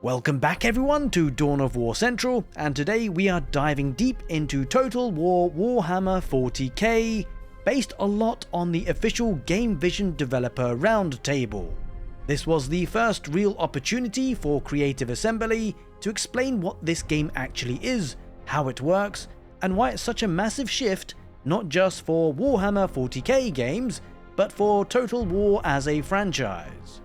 Welcome back everyone to Dawn of War Central, and today we are diving deep into Total War Warhammer 40k, based a lot on the official Game Vision Developer Roundtable. This was the first real opportunity for Creative Assembly to explain what this game actually is, how it works, and why it's such a massive shift, not just for Warhammer 40k games, but for Total War as a franchise.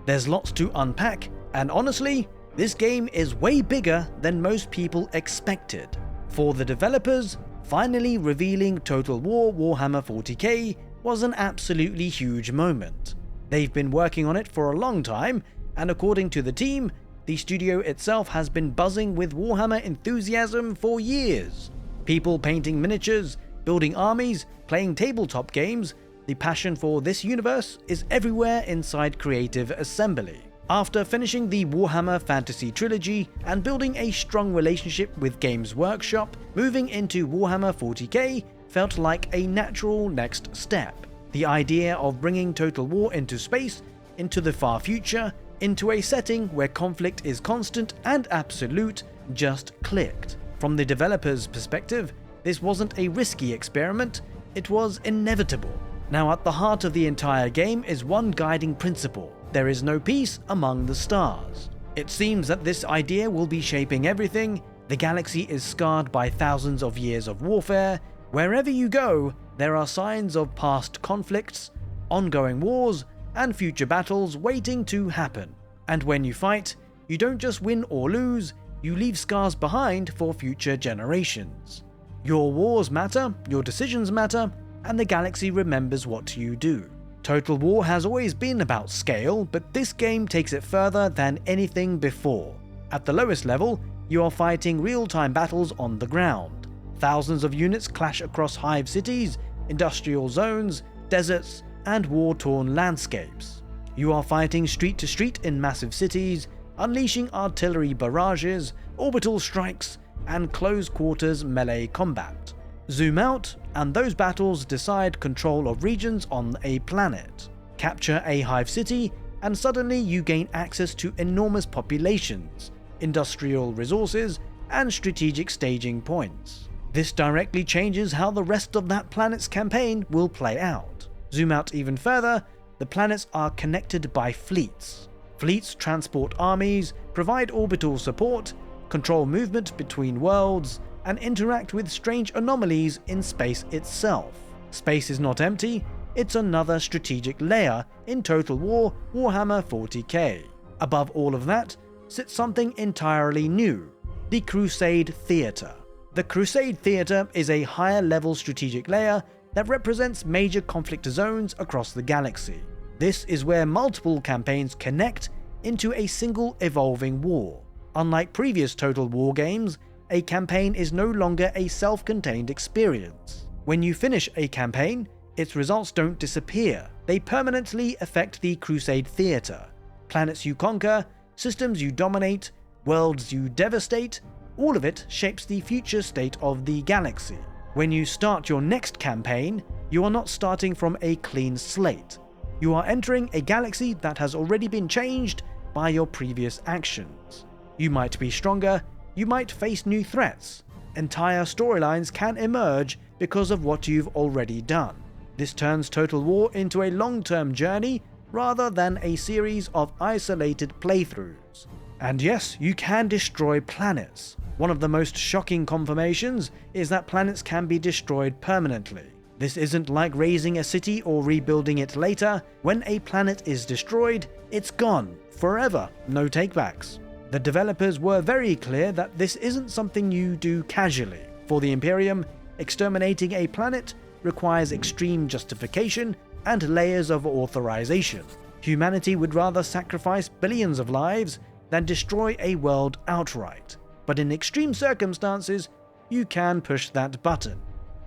There's lots to unpack, and honestly, this game is way bigger than most people expected. For the developers, finally revealing Total War Warhammer 40k was an absolutely huge moment. They've been working on it for a long time, and according to the team, the studio itself has been buzzing with Warhammer enthusiasm for years. People painting miniatures, building armies, playing tabletop games, the passion for this universe is everywhere inside Creative Assembly. After finishing the Warhammer Fantasy Trilogy and building a strong relationship with Games Workshop, moving into Warhammer 40k felt like a natural next step. The idea of bringing Total War into space, into the far future, into a setting where conflict is constant and absolute, just clicked. From the developer's perspective, this wasn't a risky experiment, it was inevitable. Now at the heart of the entire game is one guiding principle: there is no peace among the stars. It seems that this idea will be shaping everything. The galaxy is scarred by thousands of years of warfare. Wherever you go, there are signs of past conflicts, ongoing wars, and future battles waiting to happen. And when you fight, you don't just win or lose, you leave scars behind for future generations. Your wars matter, your decisions matter, and the galaxy remembers what you do. Total War has always been about scale, but this game takes it further than anything before. At the lowest level, you are fighting real-time battles on the ground. Thousands of units clash across hive cities, industrial zones, deserts, and war-torn landscapes. You are fighting street to street in massive cities, unleashing artillery barrages, orbital strikes, and close-quarters melee combat. Zoom out, and those battles decide control of regions on a planet. Capture a hive city, and suddenly you gain access to enormous populations, industrial resources, and strategic staging points. This directly changes how the rest of that planet's campaign will play out. Zoom out even further, the planets are connected by fleets. Fleets transport armies, provide orbital support, control movement between worlds, and interact with strange anomalies in space itself. Space is not empty, it's another strategic layer in Total War Warhammer 40k. Above all of that sits something entirely new: the Crusade Theater. The Crusade Theater is a higher level strategic layer that represents major conflict zones across the galaxy. This is where multiple campaigns connect into a single evolving war. Unlike previous Total War games, a campaign is no longer a self-contained experience. When you finish a campaign, its results don't disappear. They permanently affect the Crusade Theater. Planets you conquer, systems you dominate, worlds you devastate, all of it shapes the future state of the galaxy. When you start your next campaign, you are not starting from a clean slate. You are entering a galaxy that has already been changed by your previous actions. You might be stronger, you might face new threats. Entire storylines can emerge because of what you've already done. This turns Total War into a long-term journey rather than a series of isolated playthroughs. And yes, you can destroy planets. One of the most shocking confirmations is that planets can be destroyed permanently. This isn't like raising a city or rebuilding it later. When a planet is destroyed, it's gone, forever, no takebacks. The developers were very clear that this isn't something you do casually. For the Imperium, exterminating a planet requires extreme justification and layers of authorization. Humanity would rather sacrifice billions of lives than destroy a world outright. But in extreme circumstances, you can push that button.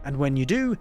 And when you do,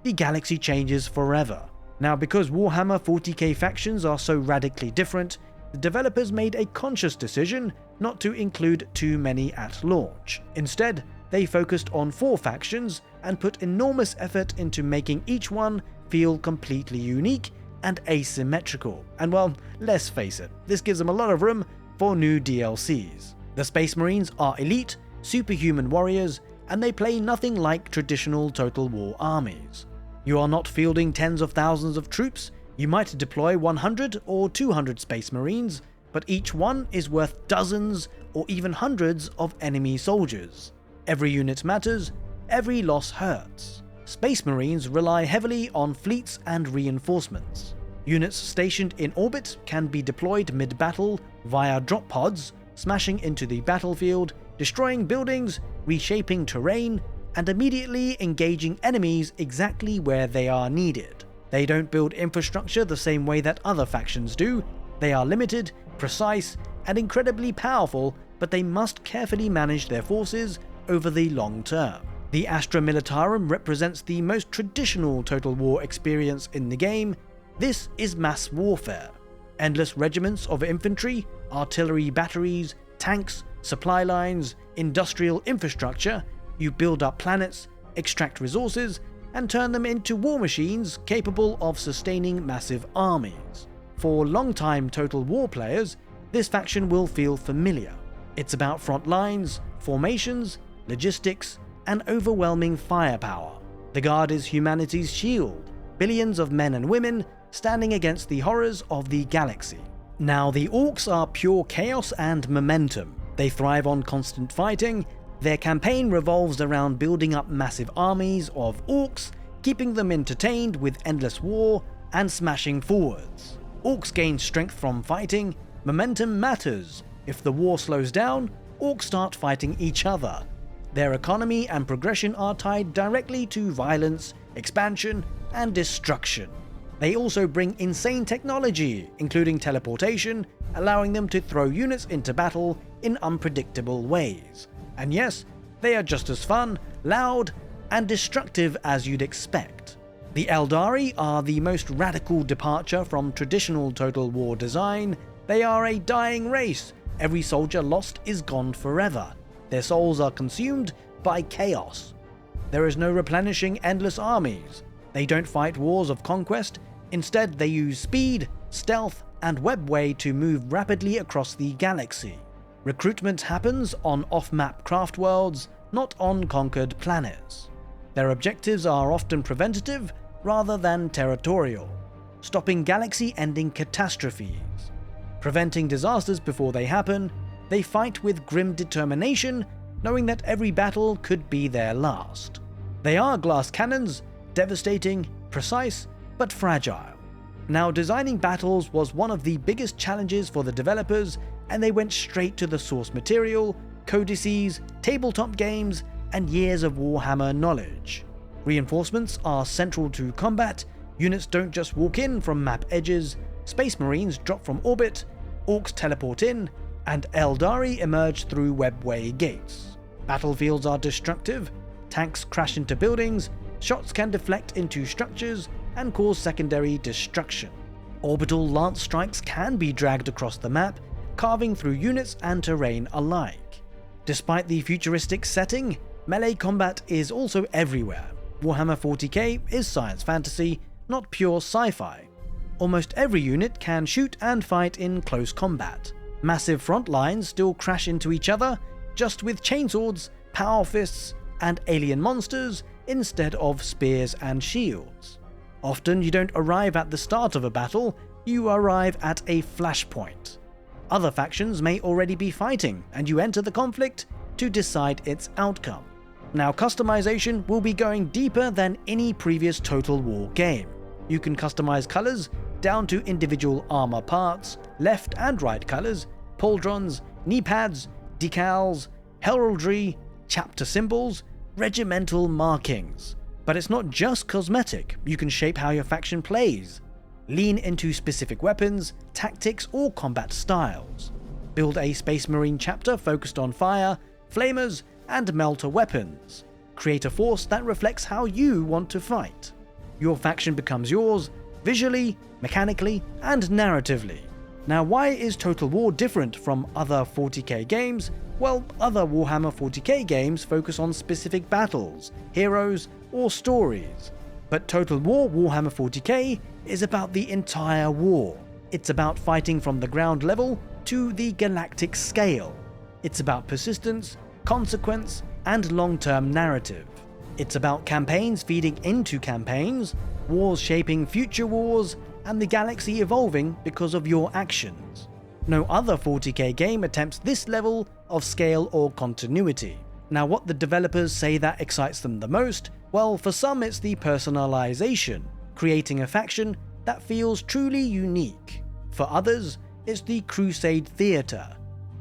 the galaxy changes forever. Now, because Warhammer 40k factions are so radically different, the developers made a conscious decision not to include too many at launch. Instead, they focused on 4 factions and put enormous effort into making each one feel completely unique and asymmetrical. And well, let's face it, this gives them a lot of room for new DLCs. The Space Marines are elite, superhuman warriors, and they play nothing like traditional Total War armies. You are not fielding tens of thousands of troops. You might deploy 100 or 200 Space Marines, but each one is worth dozens or even hundreds of enemy soldiers. Every unit matters, every loss hurts. Space Marines rely heavily on fleets and reinforcements. Units stationed in orbit can be deployed mid-battle via drop pods, smashing into the battlefield, destroying buildings, reshaping terrain, and immediately engaging enemies exactly where they are needed. They don't build infrastructure the same way that other factions do. They are limited, precise, and incredibly powerful, but they must carefully manage their forces over the long term. The Astra Militarum represents the most traditional Total War experience in the game. This is mass warfare. Endless regiments of infantry, artillery batteries, tanks, supply lines, industrial infrastructure. You build up planets, extract resources, and turn them into war machines capable of sustaining massive armies. For long-time Total War players, this faction will feel familiar. It's about front lines, formations, logistics, and overwhelming firepower. The Guard is humanity's shield, billions of men and women standing against the horrors of the galaxy. Now, the Orks are pure chaos and momentum. They thrive on constant fighting. Their campaign revolves around building up massive armies of Orks, keeping them entertained with endless war and smashing forwards. Orks gain strength from fighting. Momentum matters. If the war slows down, Orks start fighting each other. Their economy and progression are tied directly to violence, expansion, and destruction. They also bring insane technology, including teleportation, allowing them to throw units into battle in unpredictable ways. And yes, they are just as fun, loud, and destructive as you'd expect. The Aeldari are the most radical departure from traditional Total War design. They are a dying race. Every soldier lost is gone forever. Their souls are consumed by chaos. There is no replenishing endless armies. They don't fight wars of conquest. Instead, they use speed, stealth, and webway to move rapidly across the galaxy. Recruitment happens on off-map craft worlds, not on conquered planets. Their objectives are often preventative rather than territorial, stopping galaxy-ending catastrophes. Preventing disasters before they happen, they fight with grim determination, knowing that every battle could be their last. They are glass cannons, devastating, precise, but fragile. Now, designing battles was one of the biggest challenges for the developers, and they went straight to the source material, codices, tabletop games, and years of Warhammer knowledge. Reinforcements are central to combat. Units don't just walk in from map edges. Space Marines drop from orbit, Orks teleport in, and Aeldari emerge through webway gates. Battlefields are destructive. Tanks crash into buildings, shots can deflect into structures and cause secondary destruction. Orbital lance strikes can be dragged across the map, carving through units and terrain alike. Despite the futuristic setting, melee combat is also everywhere. Warhammer 40k is science fantasy, not pure sci-fi. Almost every unit can shoot and fight in close combat. Massive front lines still crash into each other, just with chainswords, power fists, and alien monsters instead of spears and shields. Often you don't arrive at the start of a battle, you arrive at a flashpoint. Other factions may already be fighting, and you enter the conflict to decide its outcome. Now, customization will be going deeper than any previous Total War game. You can customize colors down to individual armor parts, left and right colors, pauldrons, knee pads, decals, heraldry, chapter symbols, regimental markings. But it's not just cosmetic. You can shape how your faction plays, lean into specific weapons, tactics, or combat styles. Build a Space Marine chapter focused on fire, flamers, and melter weapons. Create a force that reflects how you want to fight. Your faction becomes yours, visually, mechanically, and narratively. Now, why is Total War different from other 40k games? Well, other Warhammer 40k games focus on specific battles, heroes, or stories. But Total War Warhammer 40k is about the entire war. It's about fighting from the ground level, to the galactic scale. It's about persistence, consequence, and long-term narrative. It's about campaigns feeding into campaigns, wars shaping future wars, and the galaxy evolving because of your actions. No other 40k game attempts this level of scale or continuity. Now, what the developers say that excites them the most? Well, for some it's the personalization, creating a faction that feels truly unique. For others, it's the Crusade Theater,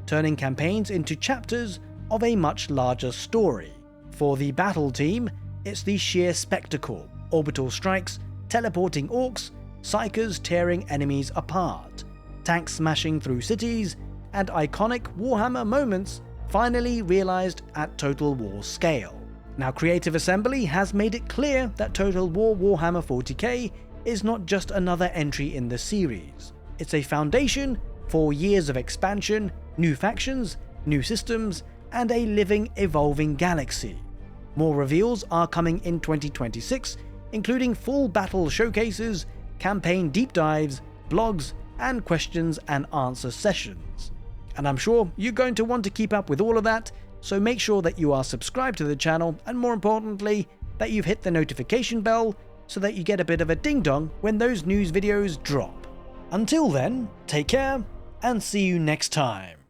turning campaigns into chapters of a much larger story. For the battle team, it's the sheer spectacle, orbital strikes, teleporting orks, psykers tearing enemies apart, tanks smashing through cities, and iconic Warhammer moments finally realized at Total War scale. Now, Creative Assembly has made it clear that Total War Warhammer 40k is not just another entry in the series. It's a foundation for years of expansion, new factions, new systems, and a living, evolving galaxy. More reveals are coming in 2026, including full battle showcases, campaign deep dives, blogs, and questions and answer sessions. And I'm sure you're going to want to keep up with all of that, so make sure that you are subscribed to the channel, and more importantly, that you've hit the notification bell so that you get a bit of a ding-dong when those news videos drop. Until then, take care, and see you next time.